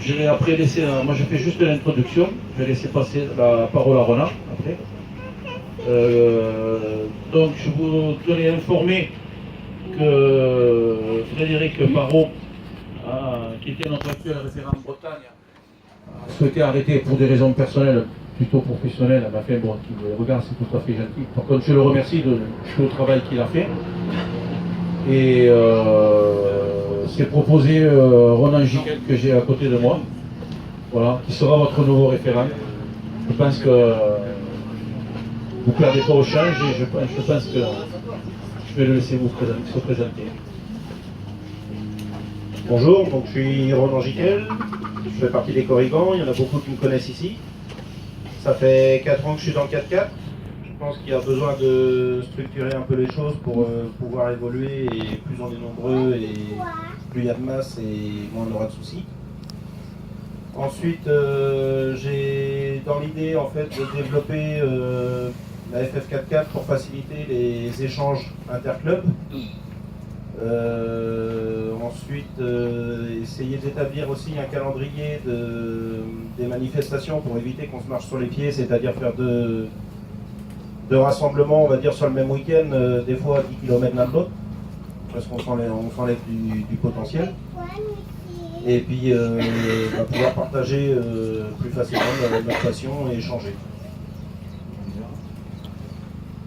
Je vais après laisser, moi je fais juste l'introduction, je vais laisser passer la parole à Ronan après. Donc je vous tenais informé que Frédéric Parot, qui était notre actuel référent en Bretagne, a souhaité arrêter pour des raisons personnelles, plutôt professionnelles, mais enfin bon, qui me regarde, c'est tout à fait gentil. Par contre, je le remercie de tout le travail qu'il a fait. Et c'est proposé Ronan Giquel que j'ai à côté de moi, voilà, qui sera votre nouveau référent. Je pense que vous ne perdez pas au change et je pense que je vais le laisser se présenter. Bonjour, donc je suis Ronan Giquel, je fais partie des Corrigans, il y en a beaucoup qui me connaissent ici. Ça fait 4 ans que je suis dans le 4x4. Je pense qu'il y a besoin de structurer un peu les choses pour pouvoir évoluer, et plus on est nombreux et plus il y a de masse et moins on aura de soucis. Ensuite, j'ai dans l'idée en fait de développer la FF4x4 pour faciliter les échanges interclubs. Ensuite, essayer d'établir aussi un calendrier des manifestations pour éviter qu'on se marche sur les pieds, c'est-à-dire faire deux rassemblements, on va dire, sur le même week-end, des fois à 10 km l'un de l'autre, parce qu'on s'enlève du potentiel. Et puis, pouvoir partager plus facilement notre passion et échanger.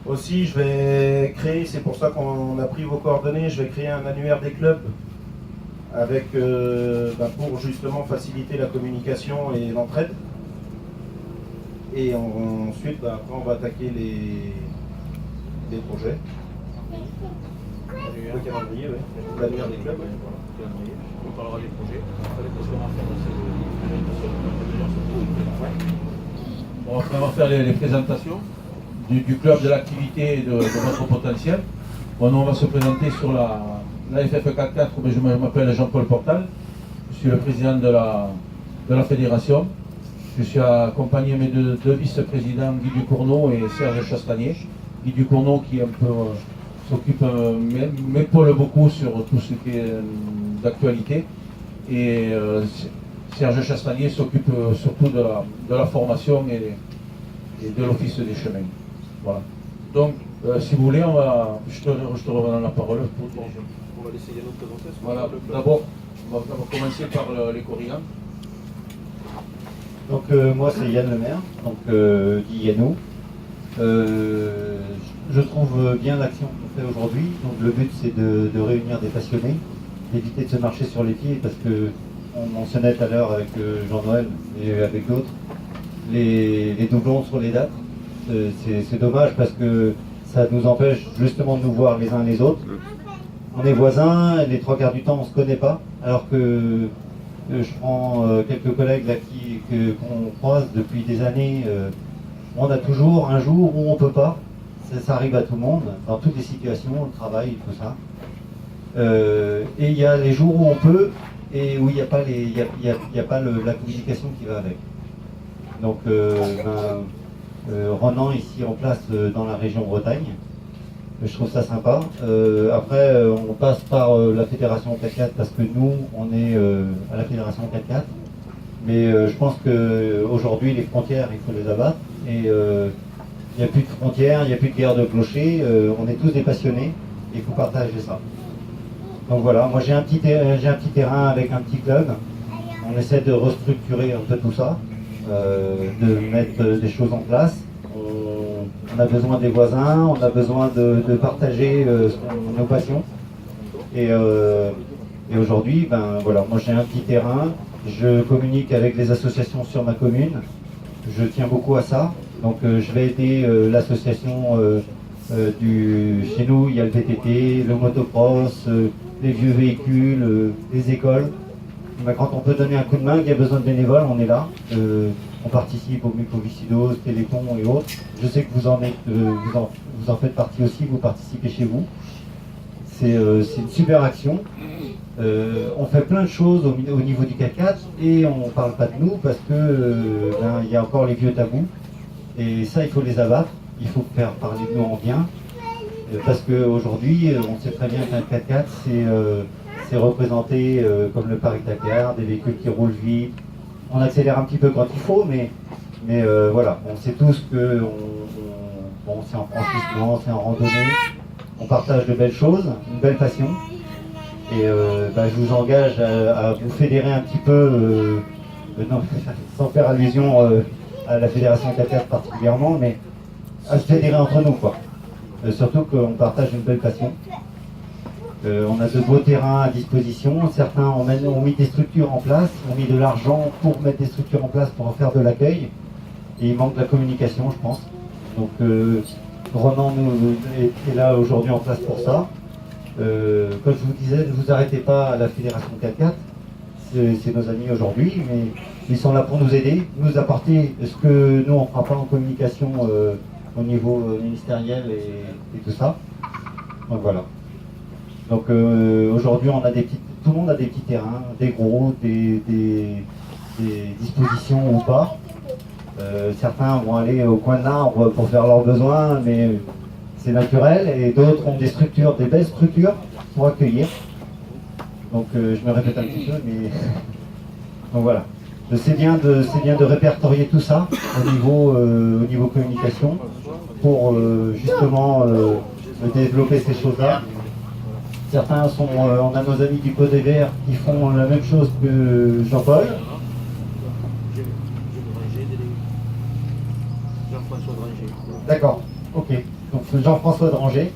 Aussi, je vais créer, c'est pour ça qu'on a pris vos coordonnées, je vais créer un annuaire des clubs avec, pour justement faciliter la communication et l'entraide. Et ensuite, après, on va attaquer les projets. Le calendrier, oui. L'annuaire des clubs, oui. On parlera des projets. Bon, après, on va faire les présentations du club, de l'activité et de votre potentiel. Bon, nous, on va se présenter sur la FF4x4, mais je m'appelle Jean-Paul Portal. Je suis le président de la fédération. Je suis accompagné de mes deux vice-présidents, Guy Ducournau et Serge Chastanier. Guy Ducournau qui un peu s'occupe, m'épaule beaucoup sur tout ce qui est d'actualité. Et Serge Chastanier s'occupe surtout de la formation et de l'office des chemins. Voilà. Donc, si vous voulez, je te redonne la parole. On va laisser Yannou présenter. Voilà. D'abord, on va commencer par les Corrigans. Donc moi c'est Yann Lemaire, donc dit Yannou. Je trouve bien l'action qu'on fait aujourd'hui. Donc le but c'est de réunir des passionnés, d'éviter de se marcher sur les pieds parce que on mentionnait tout à l'heure avec Jean-Noël et avec d'autres les doublons sur les dates. C'est dommage parce que ça nous empêche justement de nous voir les uns les autres. On est voisins, les trois quarts du temps on ne se connaît pas, alors que je prends quelques collègues là qu'on croise depuis des années. On a toujours un jour où on ne peut pas. Ça arrive à tout le monde, dans toutes les situations, le travail, tout ça. Et il y a les jours où on peut et où il n'y a pas, la communication qui va avec. Donc Ronan ici en place dans la région Bretagne. Je trouve ça sympa. Après, on passe par la fédération 4x4 parce que nous, on est à la fédération 4x4. Mais je pense qu'aujourd'hui, les frontières, il faut les abattre. Et il n'y a plus de frontières, il n'y a plus de guerre de clochers. On est tous des passionnés et il faut partager ça. Donc voilà, moi j'ai un petit terrain avec un petit club. On essaie de restructurer un peu tout ça, de mettre des choses en place. On a besoin des voisins, on a besoin de partager nos passions. Et aujourd'hui, voilà, moi j'ai un petit terrain, je communique avec les associations sur ma commune, je tiens beaucoup à ça. Donc je vais aider l'association chez nous, il y a le VTT, le motocross, les vieux véhicules, les écoles. Quand on peut donner un coup de main, qu'il y a besoin de bénévoles, on est là. On participe au mucoviscidose, Téléthon et autres. Je sais que vous en faites partie aussi, vous participez chez vous. C'est une super action. On fait plein de choses au niveau du 4x4 et on ne parle pas de nous parce que il y a encore les vieux tabous. Et ça, il faut les abattre. Il faut faire parler de nous en bien. Parce qu'aujourd'hui, on sait très bien qu'un 4x4, c'est représenté comme le Paris-Dakar, des véhicules qui roulent vite, on accélère un petit peu quand il faut, mais voilà, on sait tous que bon, c'est en franchissement, c'est en randonnée, on partage de belles choses, une belle passion. Et je vous engage à vous fédérer un petit peu, non, sans faire allusion à la fédération 4x4 particulièrement, mais à se fédérer entre nous, quoi. Surtout qu'on partage une belle passion. On a de beaux terrains à disposition. Certains ont mis des structures en place, ont mis de l'argent pour mettre des structures en place pour en faire de l'accueil. Et il manque de la communication, je pense. Donc Ronan est là aujourd'hui en place pour ça. Comme je vous disais, ne vous arrêtez pas à la fédération 4x4. C'est nos amis aujourd'hui, mais ils sont là pour nous aider, nous apporter ce que nous on ne fera pas en communication au niveau ministériel et tout ça. Donc voilà. Donc aujourd'hui on a tout le monde a des petits terrains, des gros, des dispositions ou pas. Certains vont aller au coin de l'arbre pour faire leurs besoins, mais c'est naturel, et d'autres ont des structures, des belles structures pour accueillir. Donc je me répète un petit peu, mais donc voilà. C'est bien de répertorier tout ça au niveau communication pour justement développer ces choses-là. Certains sont, on a nos amis du Code des Verts qui font la même chose que Jean-Paul. D'accord, ok. Donc Jean-François Dranger,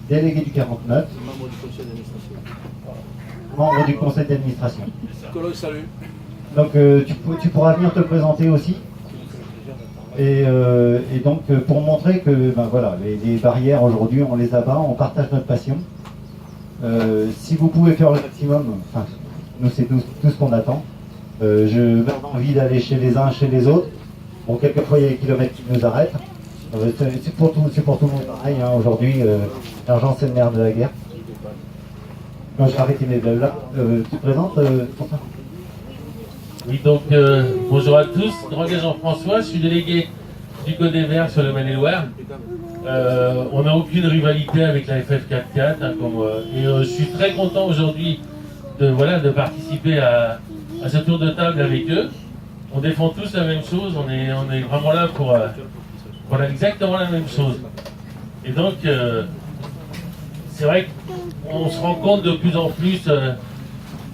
délégué du 49, membre du conseil d'administration. Que l'on salue. Donc tu pourras venir te présenter aussi. Et donc pour montrer que voilà, les barrières aujourd'hui on les abat, on partage notre passion. Si vous pouvez faire le maximum, enfin, nous c'est tout ce qu'on attend. Je n'ai pas envie d'aller chez les uns, chez les autres. Bon, quelquefois il y a des kilomètres qui nous arrêtent. C'est pour tout le monde pareil, hein. Aujourd'hui, l'argent c'est le nerf de la guerre. Moi je vais arrêter mes blabla. Tu te présentes pour ça? Oui, donc bonjour à tous, Dranger Jean-François, je suis délégué du Code des Verts sur le Maine-et-Loire. On n'a aucune rivalité avec la FF44, hein, et je suis très content aujourd'hui de participer à ce tour de table avec eux. On défend tous la même chose, on est vraiment là pour exactement la même chose. Et donc, c'est vrai qu'on se rend compte de plus en plus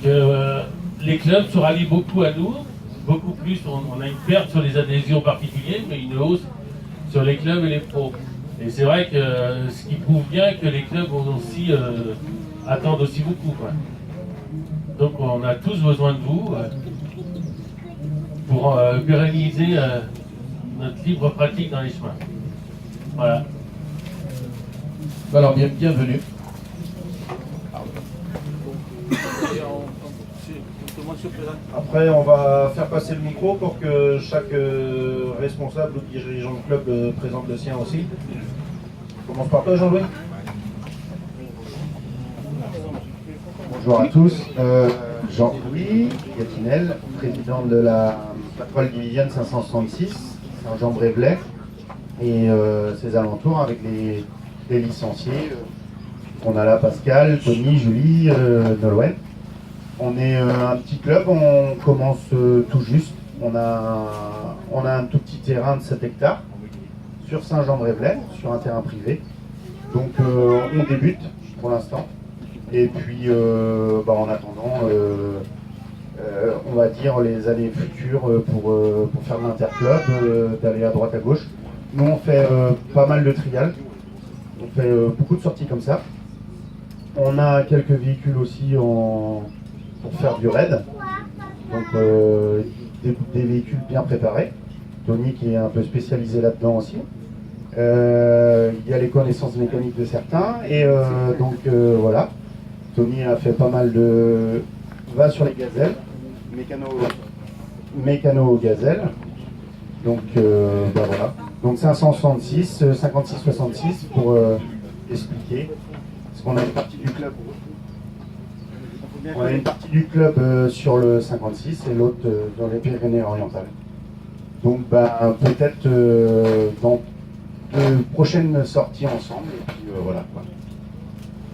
que les clubs se rallient beaucoup à nous, beaucoup plus. On a une perte sur les adhésions particulières, mais une hausse sur les clubs et les pros. Et c'est vrai que ce qui prouve bien que les clubs attendent aussi beaucoup, quoi. Donc on a tous besoin de vous pour pérenniser notre libre pratique dans les chemins. Voilà. Alors bienvenue. Après, on va faire passer le micro pour que chaque responsable ou dirigeant de club présente le sien aussi. On commence par toi, Jean-Louis. Bonjour à tous, Jean-Louis Gatinel, président de la patrouille divisionne 566, Saint-Jean-Brévelay et ses alentours avec les licenciés. On a là Pascal, Tony, Julie, Nolwenn. On est un petit club, on commence tout juste. On a un tout petit terrain de 7 hectares sur Saint-Jean-Brévelay, sur un terrain privé. Donc on débute pour l'instant. Et puis en attendant, on va dire les années futures pour faire de l'interclub, d'aller à droite à gauche. Nous on fait pas mal de trial, on fait beaucoup de sorties comme ça. On a quelques véhicules aussi pour faire du raid, donc des véhicules bien préparés. Tony qui est un peu spécialisé là-dedans aussi. Il y a les connaissances mécaniques de certains, et voilà. Tony a fait pas mal va sur les gazelles, mécano gazelles. Donc voilà. Donc 566, 56-66 pour expliquer. Parce qu'on a une partie du club. On a une partie du club sur le 56 et l'autre dans les Pyrénées-Orientales. Donc peut-être dans de prochaines sorties ensemble, et puis voilà quoi.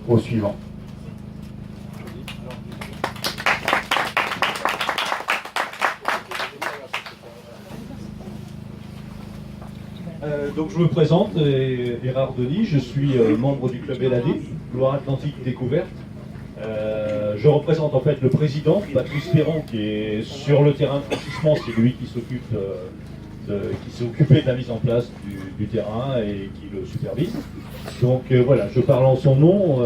Au suivant. Donc je me présente, Gérard Denis, je suis membre du club LAD, Loire-Atlantique Découverte. Je représente en fait le président, Patrice Perron, qui est sur le terrain de franchissement, c'est lui qui s'occupe qui s'est occupé de la mise en place du terrain et qui le supervise. Donc voilà, je parle en son nom,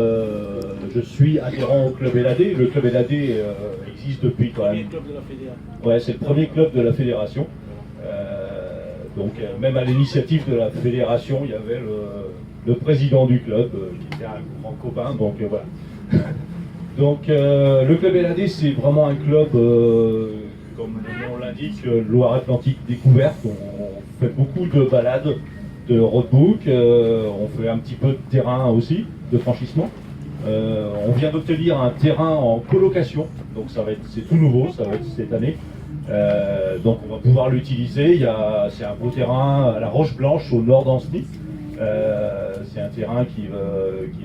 je suis adhérent au club LAD. Le club LAD existe depuis quand même. Ouais, c'est le premier club de la fédération. Donc même à l'initiative de la fédération, il y avait le président du club qui était un grand copain. Donc voilà. Donc le club LAD, c'est vraiment un club, comme le nom l'indique, Loire-Atlantique Découverte. On fait beaucoup de balades, de roadbook, on fait un petit peu de terrain aussi, de franchissement. On vient d'obtenir un terrain en colocation, donc c'est tout nouveau, ça va être cette année. Donc on va pouvoir l'utiliser. C'est un beau terrain à la Roche Blanche, au nord d'Ancenis. C'est un terrain qui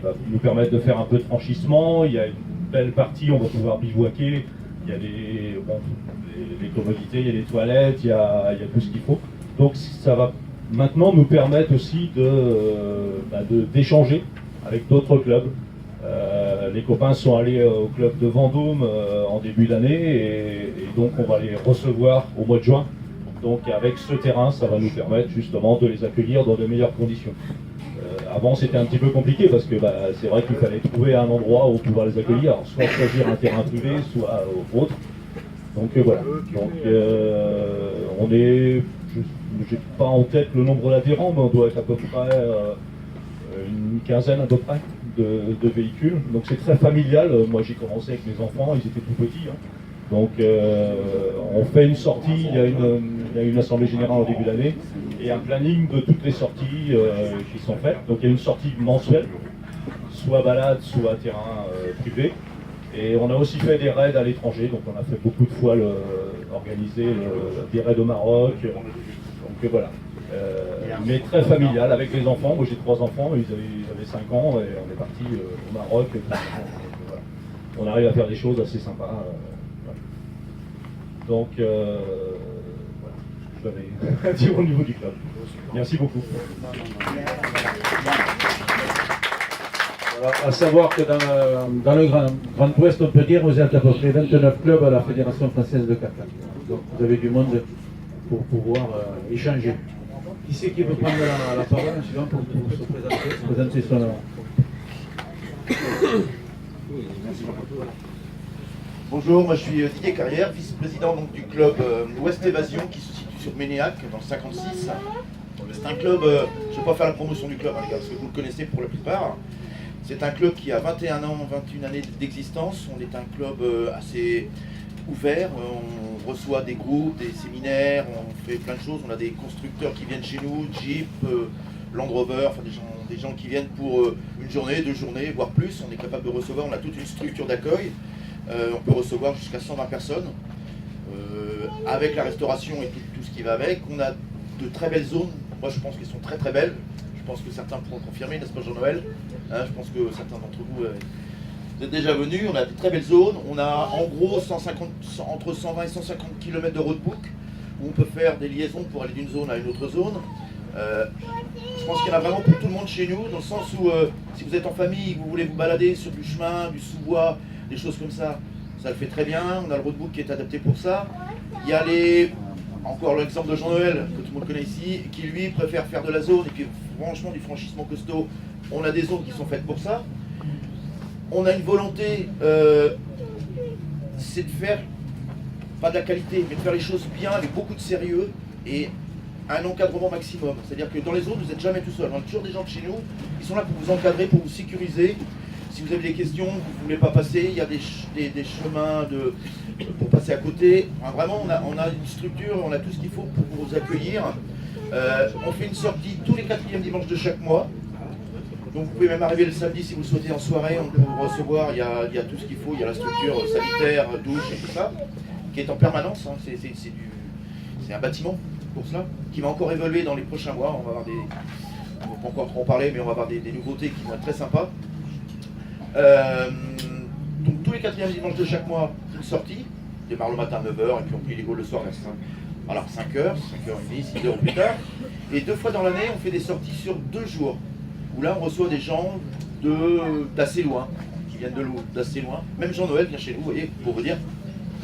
va nous permettre de faire un peu de franchissement. Il y a une belle partie, on va pouvoir bivouaquer. Il y a les commodités, il y a les toilettes, il y a tout ce qu'il faut. Donc ça va maintenant nous permettre aussi d'échanger avec d'autres clubs. Les copains sont allés au club de Vendôme en début d'année et donc on va les recevoir au mois de juin. Donc avec ce terrain, ça va nous permettre justement de les accueillir dans de meilleures conditions. Avant c'était un petit peu compliqué parce que c'est vrai qu'il fallait trouver un endroit où pouvoir les accueillir, alors, soit choisir un terrain privé, soit autre. Donc voilà. Donc on est, j'ai pas en tête le nombre d'adhérents, mais on doit être à peu près une quinzaine à peu près de véhicules. Donc c'est très familial. Moi j'ai commencé avec mes enfants, ils étaient tout petits. Hein. Donc on fait une sortie, il y a une assemblée générale au début d'année et un planning de toutes les sorties qui sont faites. Donc il y a une sortie mensuelle, soit balade, soit terrain privé. Et on a aussi fait des raids à l'étranger, donc on a fait beaucoup de fois organiser des raids au Maroc. Donc voilà. Mais très familial avec les enfants. Moi j'ai 3 enfants, ils avaient 5 ans et on est parti au Maroc. Voilà. On arrive à faire des choses assez sympas. Donc voilà, je l'avais dit au niveau du club. Merci beaucoup. Alors, à savoir que dans le Grand Ouest, on peut dire que vous êtes à peu près 29 clubs à la Fédération française de 4x4. Donc vous avez du monde pour pouvoir échanger. Qui c'est qui veut prendre la parole suivant pour se présenter son nom? Bonjour, moi je suis Didier Carrière, vice-président du club Ouest Évasion qui se situe sur Ménéac dans le 56. C'est un club, je ne vais pas faire la promotion du club hein, les gars, parce que vous le connaissez pour la plupart. C'est un club qui a 21 ans, 21 années d'existence. On est un club assez ouvert, on reçoit des groupes, des séminaires, on fait plein de choses. On a des constructeurs qui viennent chez nous, Jeep, Land Rover, enfin des gens qui viennent pour une journée, 2 journées, voire plus. On est capable de recevoir, on a toute une structure d'accueil. On peut recevoir jusqu'à 120 personnes. Avec la restauration et tout ce qui va avec, on a de très belles zones. Moi je pense qu'elles sont très très belles. Je pense que certains pourront confirmer, n'est-ce pas Jean-Noël hein, je pense que certains d'entre vous êtes déjà venus. On a de très belles zones. On a en gros entre 120 et 150 km de roadbook où on peut faire des liaisons pour aller d'une zone à une autre zone. Je pense qu'il y en a vraiment pour tout le monde chez nous, dans le sens où si vous êtes en famille, vous voulez vous balader sur du chemin, du sous-bois, des choses comme ça, ça le fait très bien. On a le roadbook qui est adapté pour ça. Il y a encore l'exemple de Jean-Noël, que tout le monde connaît ici, qui lui préfère faire de la zone et puis franchement du franchissement costaud. On a des zones qui sont faites pour ça. On a une volonté, c'est de faire, pas de la qualité, mais de faire les choses bien, avec beaucoup de sérieux et un encadrement maximum. C'est-à-dire que dans les zones, vous n'êtes jamais tout seul. On a toujours des gens de chez nous qui sont là pour vous encadrer, pour vous sécuriser. Si vous avez des questions, vous ne voulez pas passer, il y a des chemins pour passer à côté. Enfin, vraiment, on a une structure, on a tout ce qu'il faut pour vous accueillir. On fait une sortie tous les 4e dimanches de chaque mois. Donc vous pouvez même arriver le samedi si vous le souhaitez en soirée, on peut vous recevoir, il y a tout ce qu'il faut, il y a la structure sanitaire, douche et tout ça, qui est en permanence, hein. C'est un bâtiment pour cela, qui va encore évoluer dans les prochains mois. On va avoir on ne va pas encore trop en parler, mais on va avoir des nouveautés qui vont être très sympas. Donc tous les 4e dimanches de chaque mois, une sortie, on démarre le matin à 9h et puis on plie les Gaules le soir vers Alors 5h, 5h30, 6h ou plus tard. Et 2 fois dans l'année, on fait des sorties sur 2 jours. Où là, on reçoit des gens d'assez loin, qui viennent d'assez loin. Même Jean-Noël vient chez nous, vous voyez, pour vous dire.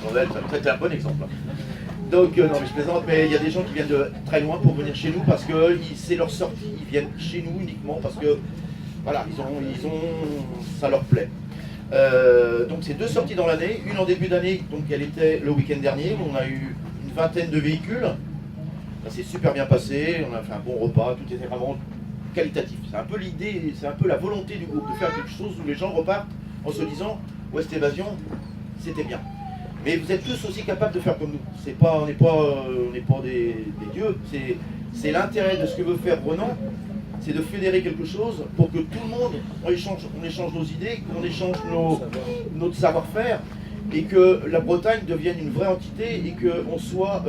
Jean-Noël, c'est un bon exemple. Donc, non mais je plaisante, mais il y a des gens qui viennent de très loin pour venir chez nous parce que c'est leur sortie. Ils viennent chez nous uniquement parce que, voilà, ça leur plaît. Donc c'est 2 sorties dans l'année, une en début d'année, donc elle était le week-end dernier, où on a eu une 20aine de véhicules. Ça s'est super bien passé, on a fait un bon repas, tout était vraiment qualitatif. C'est un peu l'idée, c'est un peu la volonté du groupe de faire quelque chose où les gens repartent en se disant West Évasion, c'était bien. Mais vous êtes tous aussi capables de faire comme nous. On n'est pas des dieux. C'est l'intérêt de ce que veut faire Renan, c'est de fédérer quelque chose pour que tout le monde, on échange nos idées, qu'on échange notre savoir-faire, et que la Bretagne devienne une vraie entité et qu'on soit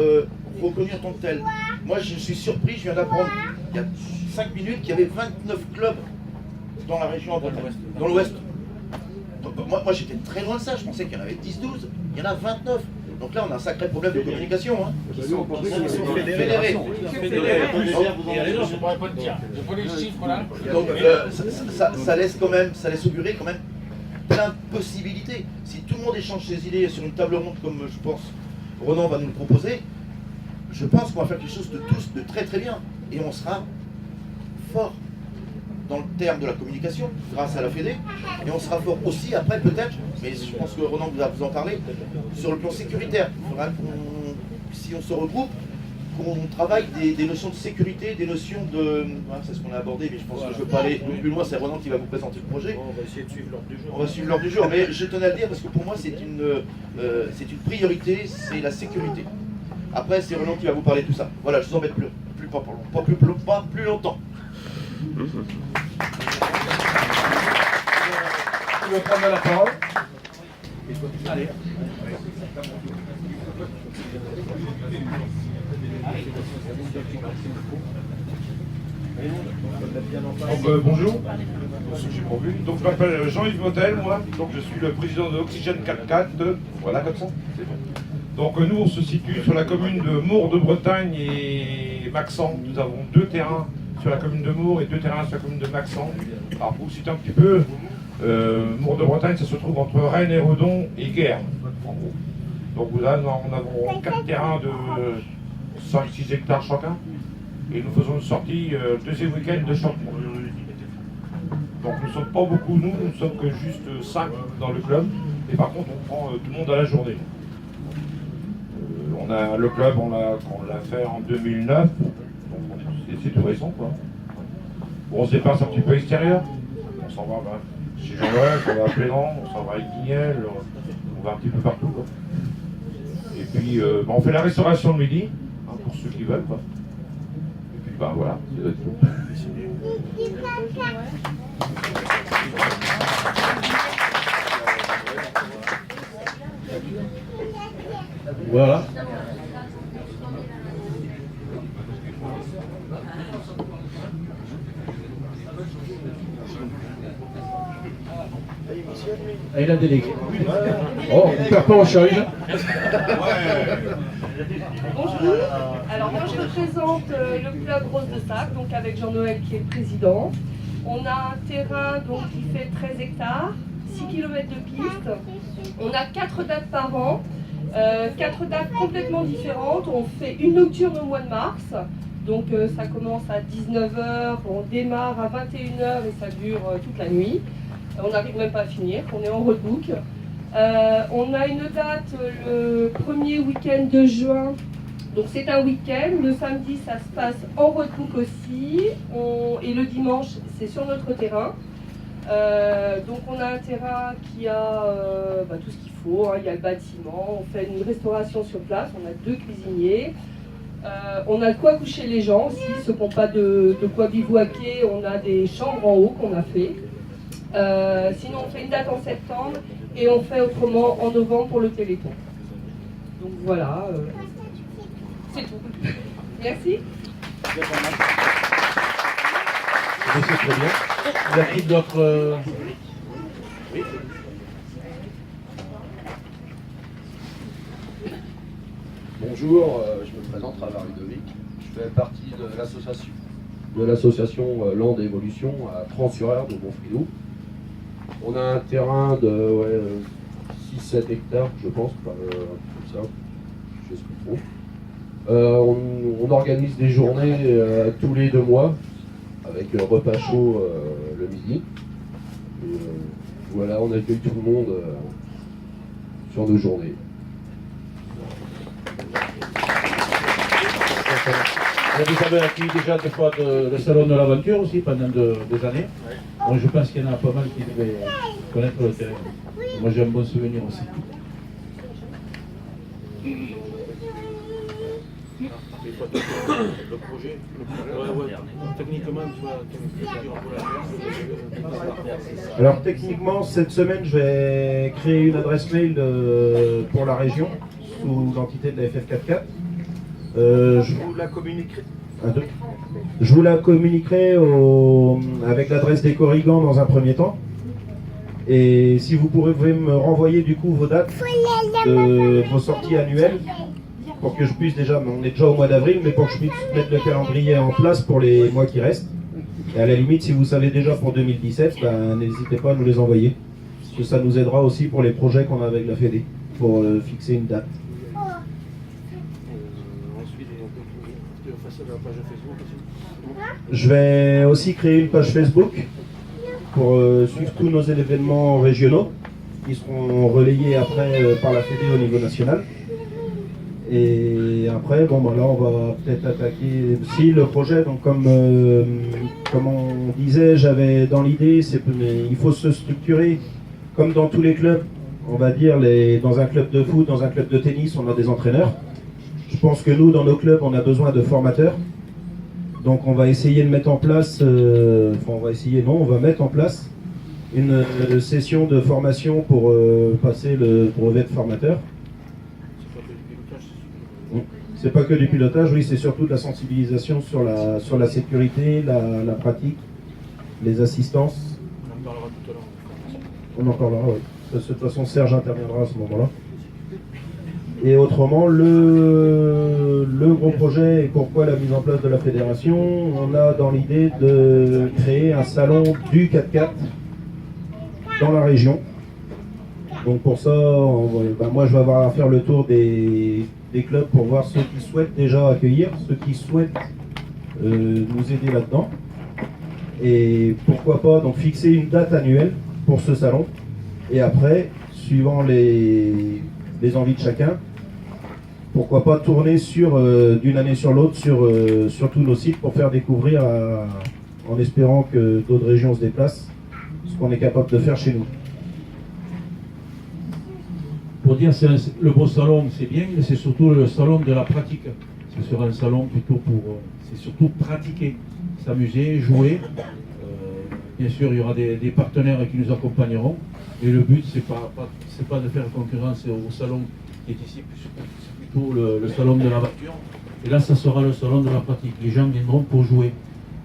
reconnu en tant que tel. Moi, je suis surpris, je viens d'apprendre il y a 5 minutes qu'il y avait 29 clubs dans la région en Bretagne, dans l'Ouest. Moi j'étais très loin de ça, je pensais qu'il y en avait 10-12, il y en a 29. Donc là on a un sacré problème de communication. Hein. Qui sont fédérés. Je pourrais pas te dire. Je prends les chiffres là. Donc ça laisse augurer quand même plein de possibilités. Si tout le monde échange ses idées sur une table ronde comme je pense Renan va nous le proposer, je pense qu'on va faire quelque chose de très très bien. Et on sera fort dans le terme de la communication, grâce à la Fédé, et on sera fort aussi après peut-être, mais je pense que Renan va vous en parler, sur le plan sécuritaire. Il faudra si on se regroupe, qu'on travaille des notions de sécurité, des notions de... Voilà, c'est ce qu'on a abordé, mais je pense que je ne veux pas aller plus loin, c'est Renan qui va vous présenter le projet. On va essayer de suivre l'ordre du jour. On va suivre l'ordre du jour, mais je tenais à le dire parce que pour moi c'est une priorité, c'est la sécurité. Après c'est Renan qui va vous parler de tout ça. Voilà, je vous embête pas plus longtemps. Tu veux prendre la parole? Allez. Donc, bonjour, donc je m'appelle Jean-Yves Motel, moi, donc je suis le président de Oxygène 4x4, voilà comme ça, c'est bon. Donc nous on se situe sur la commune de Mours de Bretagne et Maxent. Nous avons 2 terrains sur la commune de Mours et 2 terrains sur la commune de Maxent. Alors pour vous citer un petit peu, Mours de Bretagne ça se trouve entre Rennes et Redon et Guernes, en gros. Donc là nous avons 4 terrains de 5-6 hectares chacun. Et nous faisons une sortie le 2e week-end de Champenois. Donc nous ne sommes pas beaucoup, nous ne sommes que juste 5 dans le club. Et par contre, on prend tout le monde à la journée. On a le club, on l'a fait en 2009. Donc c'est tout récent, quoi. Bon, on se dépasse un petit peu extérieur. On s'en va chez Jean-Noël, on va à Plénan, on s'en va à Guignel, on va un petit peu partout, quoi. Et puis, on fait la restauration le midi, hein, pour ceux qui veulent, quoi. Ben voilà, c'est tout. Voilà. Ah, il a délégué. Oh, on perd pas au charge. Bonjour, alors moi je représente le club Rose de Sac, donc avec Jean-Noël qui est le président. On a un terrain donc, qui fait 13 hectares, 6 km de piste. On a 4 dates par an, 4 dates complètement différentes. On fait une nocturne au mois de mars, donc ça commence à 19h, on démarre à 21h et ça dure toute la nuit. On n'arrive même pas à finir, on est en roadbook. On a une date le premier week-end de juin, donc c'est un week-end. Le samedi ça se passe en roadbook aussi, et le dimanche c'est sur notre terrain. Donc on a un terrain qui a tout ce qu'il faut, hein. Il y a le bâtiment, on fait une restauration sur place, on a 2 cuisiniers. On a de quoi coucher les gens aussi, ceux qui n'ont pas de quoi bivouaquer, on a des chambres en haut qu'on a fait. Sinon on fait une date en septembre et on fait autrement en novembre pour le Téléthon. Donc voilà, c'est tout. Merci. C'est très bien. Il y a-t-il d'autres... Bonjour, je me présente Travers Ludovic. Je fais partie de l'association Land Évolution à Trans-sur-Erdre de Montfridou. On a un terrain de 6-7 hectares, je pense, comme ça, je sais plus trop. On organise des journées tous les 2 mois avec repas chaud le midi. Et, voilà, on accueille tout le monde sur nos journées. Vous avez accueilli déjà des fois le salon de l'aventure aussi pendant des années. Bon, je pense qu'il y en a pas mal qui devaient connaître le terrain. Moi j'ai un bon souvenir aussi. Le projet, techniquement, Alors techniquement, cette semaine, je vais créer une adresse mail pour la région sous l'entité de la FF44. Je vous la communiquerai. Je vous la communiquerai avec l'adresse des Corrigans dans un premier temps. Et si vous pouvez me renvoyer du coup vos dates de vos sorties annuelles pour que je puisse déjà, on est déjà au mois d'avril, mais pour que je puisse mettre le calendrier en place pour les mois qui restent. Et à la limite, si vous savez déjà pour 2017, ben, n'hésitez pas à nous les envoyer. Parce que ça nous aidera aussi pour les projets qu'on a avec la Fédé, pour fixer une date. Je vais aussi créer une page Facebook pour suivre tous nos événements régionaux qui seront relayés après par la Fédé au niveau national. Et après, bon, ben là, on va peut-être attaquer aussi le projet. Donc, comme on disait, j'avais dans l'idée, il faut se structurer comme dans tous les clubs. On va dire, dans un club de foot, dans un club de tennis, on a des entraîneurs. Je pense que nous, dans nos clubs, on a besoin de formateurs. Donc, on va essayer de mettre en place, on va mettre en place une session de formation pour passer le brevet de formateur. C'est pas que du pilotage, oui, c'est surtout de la sensibilisation sur la sécurité, la pratique, les assistances. On en parlera tout à l'heure. On en parlera, oui. De toute façon, Serge interviendra à ce moment-là. Et autrement, le gros projet et pourquoi la mise en place de la fédération, on a dans l'idée de créer un salon du 4x4 dans la région. Donc pour ça, moi je vais avoir à faire le tour des clubs pour voir ceux qui souhaitent déjà accueillir, ceux qui souhaitent nous aider là-dedans. Et pourquoi pas donc fixer une date annuelle pour ce salon. Et après, suivant les envies de chacun, pourquoi pas tourner d'une année sur l'autre sur tous nos sites pour faire découvrir, en espérant que d'autres régions se déplacent, ce qu'on est capable de faire chez nous. Pour dire le beau salon, c'est bien, mais c'est surtout le salon de la pratique. Ce sera un salon plutôt c'est surtout pratiquer, s'amuser, jouer. Bien sûr, il y aura des partenaires qui nous accompagneront. Et le but, c'est pas de faire concurrence au salon qui est ici, c'est plutôt le salon de la voiture. Et là, ça sera le salon de la pratique. Les gens viendront pour jouer.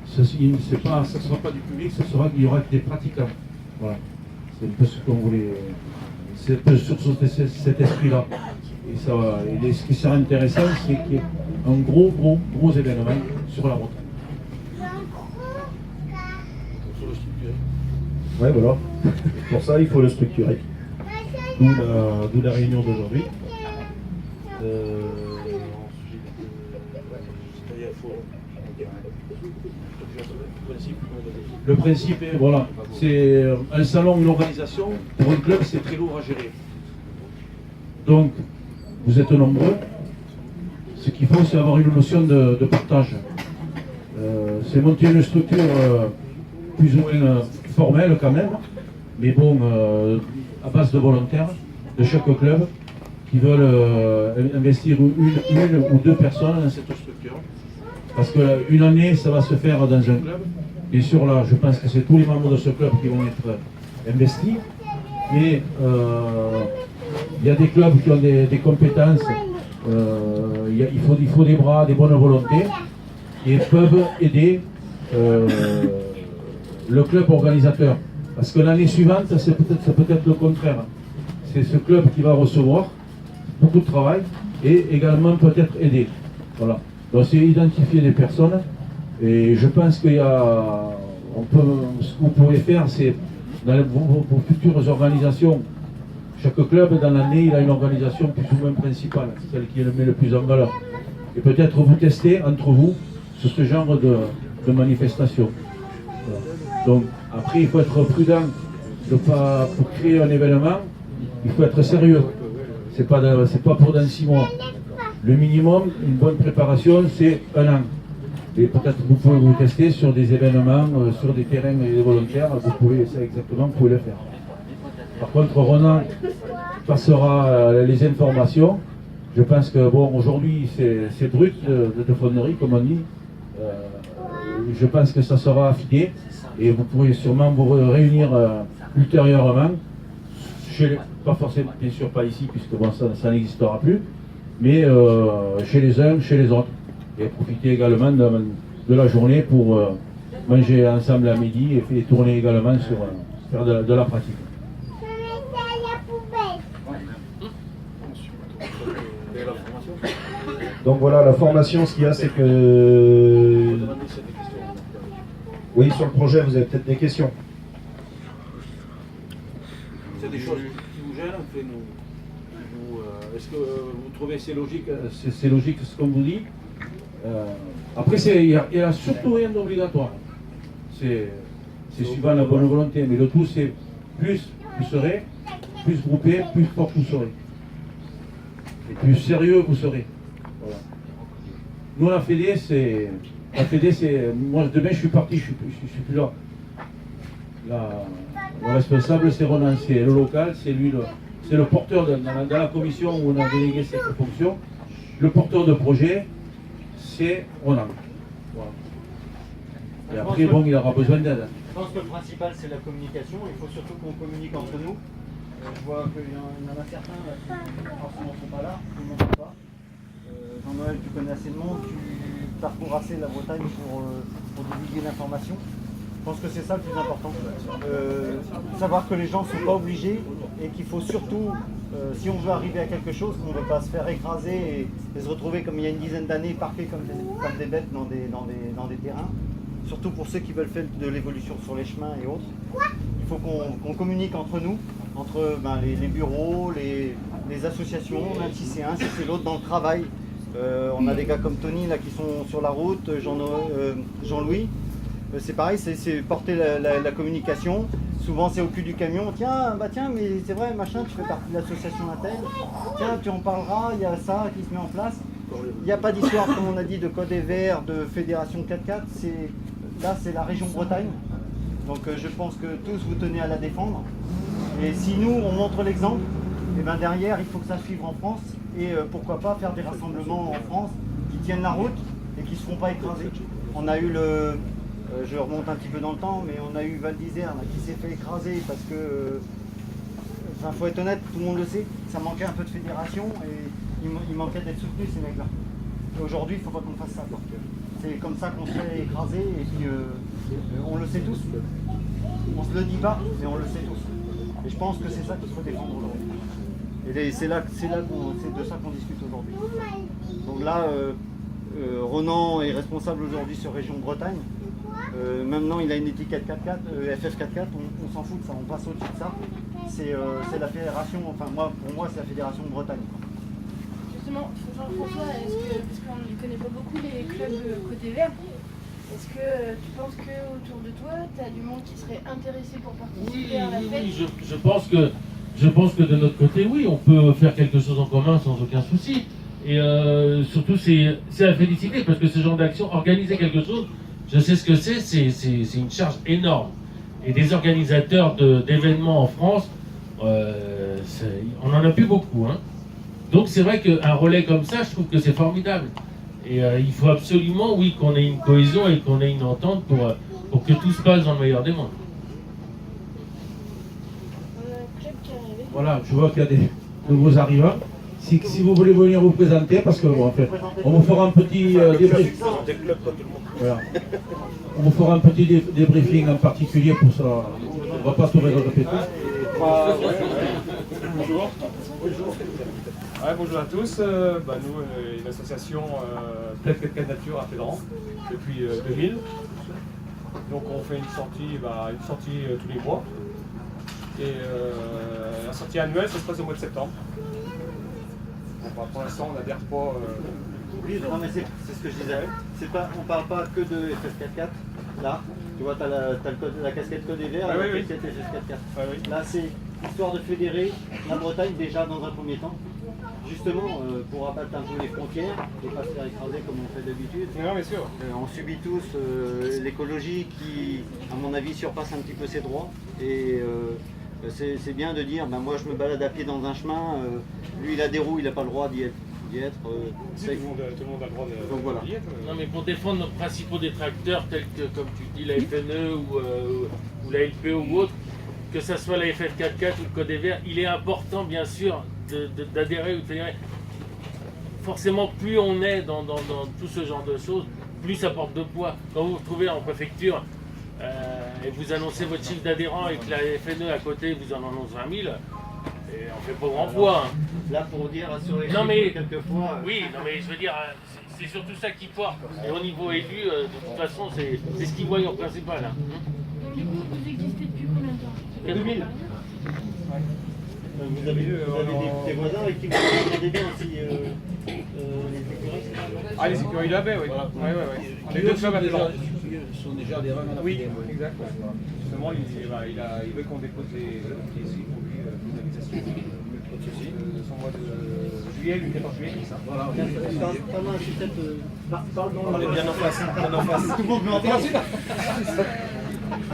Ça ne sera pas du public, il y aura des pratiquants. Voilà. C'est un peu ce qu'on voulait. C'est un peu sur cet esprit-là. Et ce qui sera intéressant, c'est qu'il y ait un gros événement sur la route. Ouais, voilà. Pour ça, il faut le structurer. D'où la réunion d'aujourd'hui. Le principe est, voilà, c'est un salon, une organisation, pour un club, c'est très lourd à gérer. Donc, vous êtes nombreux. Ce qu'il faut, c'est avoir une notion de partage. C'est monter une structure plus ou moins formelle quand même, mais bon, à base de volontaires de chaque club qui veulent investir une ou deux personnes dans cette structure. Parce qu'une année, ça va se faire dans un club. Bien sûr, là, je pense que c'est tous les membres de ce club qui vont être investis. Mais il y a des clubs qui ont des compétences. Il faut des bras, des bonnes volontés. Et peuvent aider le club organisateur. Parce que l'année suivante, ça peut être le contraire. C'est ce club qui va recevoir beaucoup de travail. et également peut-être aider. Voilà. Donc c'est identifier des personnes et je pense qu'il y a, ce que vous pouvez faire, c'est dans vos futures organisations, chaque club dans l'année il a une organisation plus ou moins principale, celle qui le met le plus en valeur. Et peut-être vous tester entre vous sur ce genre de manifestation. Voilà. Donc après il faut être prudent, pour créer un événement, il faut être sérieux. C'est pas pour dans 6 mois. Le minimum, une bonne préparation, c'est 1 an. Et peut-être vous pouvez vous tester sur des événements, sur des terrains volontaires, vous pouvez le faire. Par contre, Ronan passera les informations. Je pense que bon, aujourd'hui c'est brut de fonderie, comme on dit. Je pense que ça sera affiné et vous pourrez sûrement vous réunir ultérieurement, pas forcément, bien sûr pas ici puisque bon, ça n'existera plus, mais chez les uns, chez les autres. Et profiter également de la journée pour manger ensemble à midi et tourner également sur faire de la pratique. Donc voilà, la formation, ce qu'il y a, c'est que... Oui, sur le projet, vous avez peut-être des questions. C'est des choses qui vous gênent, est-ce que vous trouvez que c'est logique ce qu'on vous dit? Après, il n'y a surtout rien d'obligatoire. C'est suivant la bonne volonté, mais le tout c'est plus vous serez, plus groupé, plus fort vous serez. Et plus sérieux vous serez. Voilà. Nous la Fédé, c'est... Moi demain je suis parti, je suis plus là. Le responsable c'est Ronan, c'est le local, c'est lui c'est le porteur dans la commission où on a délégué cette fonction. Le porteur de projet, c'est Ronan. Voilà. Et après, bon, il aura besoin d'aide. Je pense que le principal, c'est la communication. Il faut surtout qu'on communique entre nous. Je vois qu'il y en a certains qui forcément ne sont pas là, tout le monde n'est pas. Jean-Noël, tu connais assez de monde, tu parcours assez la Bretagne pour divulguer l'information. Je pense que c'est ça le plus important. Savoir que les gens ne sont pas obligés et qu'il faut surtout, si on veut arriver à quelque chose, qu'on ne veut pas se faire écraser et se retrouver comme il y a une dizaine d'années, parqués comme des bêtes dans des terrains. Surtout pour ceux qui veulent faire de l'évolution sur les chemins et autres. Il faut qu'on communique entre nous, entre les bureaux, les associations, même si c'est un, si c'est l'autre dans le travail. On a des gars comme Tony là qui sont sur la route, Jean-Louis. C'est pareil, c'est porter la communication. Souvent c'est au cul du camion. Tiens, mais c'est vrai, machin, tu fais partie de l'association Intel. Tiens, tu en parleras, il y a ça qui se met en place. Il n'y a pas d'histoire, comme on a dit, de code et vert, de fédération 4x4. Là, c'est la région Bretagne. Donc je pense que tous vous tenez à la défendre. Et si nous, on montre l'exemple, et bien derrière, il faut que ça suive en France. Et pourquoi pas faire des rassemblements en France qui tiennent la route et qui ne se font pas écraser. On a eu je remonte un petit peu dans le temps, mais on a eu Val d'Isère qui s'est fait écraser parce que, faut être honnête, tout le monde le sait, ça manquait un peu de fédération et il manquait d'être soutenu ces mecs-là. Et aujourd'hui, il ne faut pas qu'on fasse ça. C'est comme ça qu'on se fait écraser et puis on le sait tous. On se le dit pas, mais on le sait tous. Et je pense que c'est ça qu'il faut défendre aujourd'hui. Et c'est de ça qu'on discute aujourd'hui. Donc là, Ronan est responsable aujourd'hui sur Région Bretagne. Maintenant, il a une étiquette 4x4, FF44, on s'en fout de ça, on passe au-dessus de ça. C'est la fédération, pour moi, c'est la fédération de Bretagne. Justement, Jean-François, parce qu'on ne connaît pas beaucoup les clubs côté vert, est-ce que tu penses qu'autour de toi, tu as du monde qui serait intéressé pour participer à la fête? Oui, je pense que de notre côté, oui, on peut faire quelque chose en commun sans aucun souci. Et surtout, c'est à féliciter parce que ce genre d'action, organiser quelque chose, je sais ce que c'est une charge énorme. Et des organisateurs d'événements en France, on n'en a plus beaucoup. Hein. Donc c'est vrai qu'un relais comme ça, je trouve que c'est formidable. Et il faut absolument, oui, qu'on ait une cohésion et qu'on ait une entente pour que tout se passe dans le meilleur des mondes. Voilà, je vois qu'il y a des nouveaux arrivants. Si vous voulez venir vous présenter, parce que en fait, on vous fera un petit débriefing. Voilà. On vous fera un petit débriefing en particulier pour ça. On ne va pas tout répéter. Bonjour. Ouais, bonjour à tous. Nous, une association Club 4x4 Nature à Fédran depuis 2000. Donc on fait une sortie tous les mois. Et la sortie annuelle, ça se passe au mois de septembre. Bon, pour l'instant, on n'adhère pas. Oui, non, mais c'est ce que je disais. On ne parle pas que de FF44. Là, tu vois, tu as la casquette Code des Verts et la casquette FF44. Là, c'est histoire de fédérer la Bretagne déjà dans un premier temps. Justement, pour abattre un peu les frontières et pas se faire écraser comme on fait d'habitude. Non, bien sûr. On subit tous l'écologie qui, à mon avis, surpasse un petit peu ses droits. Et c'est bien de dire, moi je me balade à pied dans un chemin, lui il a des roues, il n'a pas le droit d'y être. Tout le monde a le droit d'y être. Non, mais pour défendre nos principaux détracteurs, tels que, comme tu dis, la FNE ou la LPE ou autre, que ce soit la FF44 ou le Code des Verts, il est important, bien sûr, d'adhérer ou de fédérer. Forcément, plus on est dans tout ce genre de choses, plus ça porte de poids. Quand vous vous retrouvez en préfecture et vous annoncez votre chiffre d'adhérents et que la FNE à côté vous en annonce 20 000, et on fait pas grand poids. Hein. Là, pour dire sur les non, mais, quelquefois... Oui, non mais je veux dire, c'est surtout ça qui porte. Et au niveau élu, de toute façon, c'est ce qu'ils voient en principal. Hein. Du coup, vous existez depuis combien de temps? 2000. Vous avez des voisins avec qui vous regardez bien aussi les écuries? Les écuries là-bas, oui. Les deux clubs à Fédran. Ils sont déjà adhérents à la fédération. Oui, exact. Justement, il veut qu'on dépose les pour lui, l'organisation. Son mois de juillet, le 14 juillet, ça. Voilà. Pas mal, c'est peut-être... On est bien en face. Tout le monde veut en face.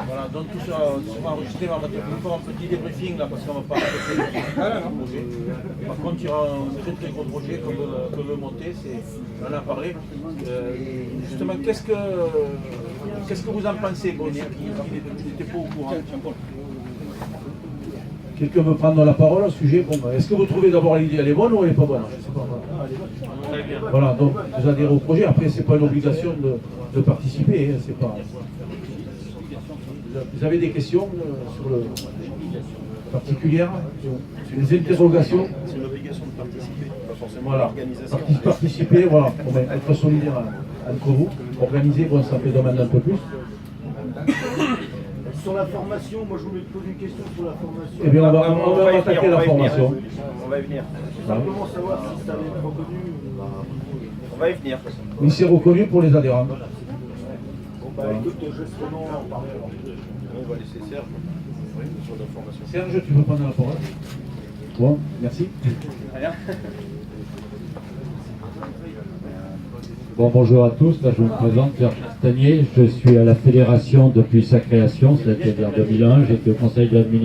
Voilà, donc tout ça sera enregistré, on va faire un petit débriefing là parce qu'on va pas répéter le projet. Par contre, il y aura un très gros projet qu'on veut monter, on en a parlé. Justement, qu'est-ce que vous en pensez, Bonnier, qui n'était pas au courant? Quelqu'un veut prendre la parole au sujet? Est-ce que vous trouvez d'abord l'idée elle est bonne ou elle n'est pas bonne? Je sais pas. Voilà, donc vous adhérez au projet. Après, c'est pas une obligation de participer, hein, c'est pas. Vous avez des questions sur le particulière, des interrogations? C'est une obligation de participer, pas forcément voilà. l'organisation. Participer, voilà, être solidaire entre vous, organiser, bon, ça peut demander un peu plus. Sur la formation, moi je voulais te poser une question sur la formation. Eh bien, on va attaquer la formation. On va y venir. Simplement savoir si ça va être reconnu. On va y venir. Oui, c'est reconnu pour les adhérents. Écoute, justement, on parlait alors. On va laisser Serge sur la formation. Serge, tu veux prendre la parole? Bon, merci. Rien. Bon, bonjour à tous, là je me présente, Pierre Castagnier, je suis à la fédération depuis sa création, c'est-à-dire 2001, j'étais au conseil d'administration.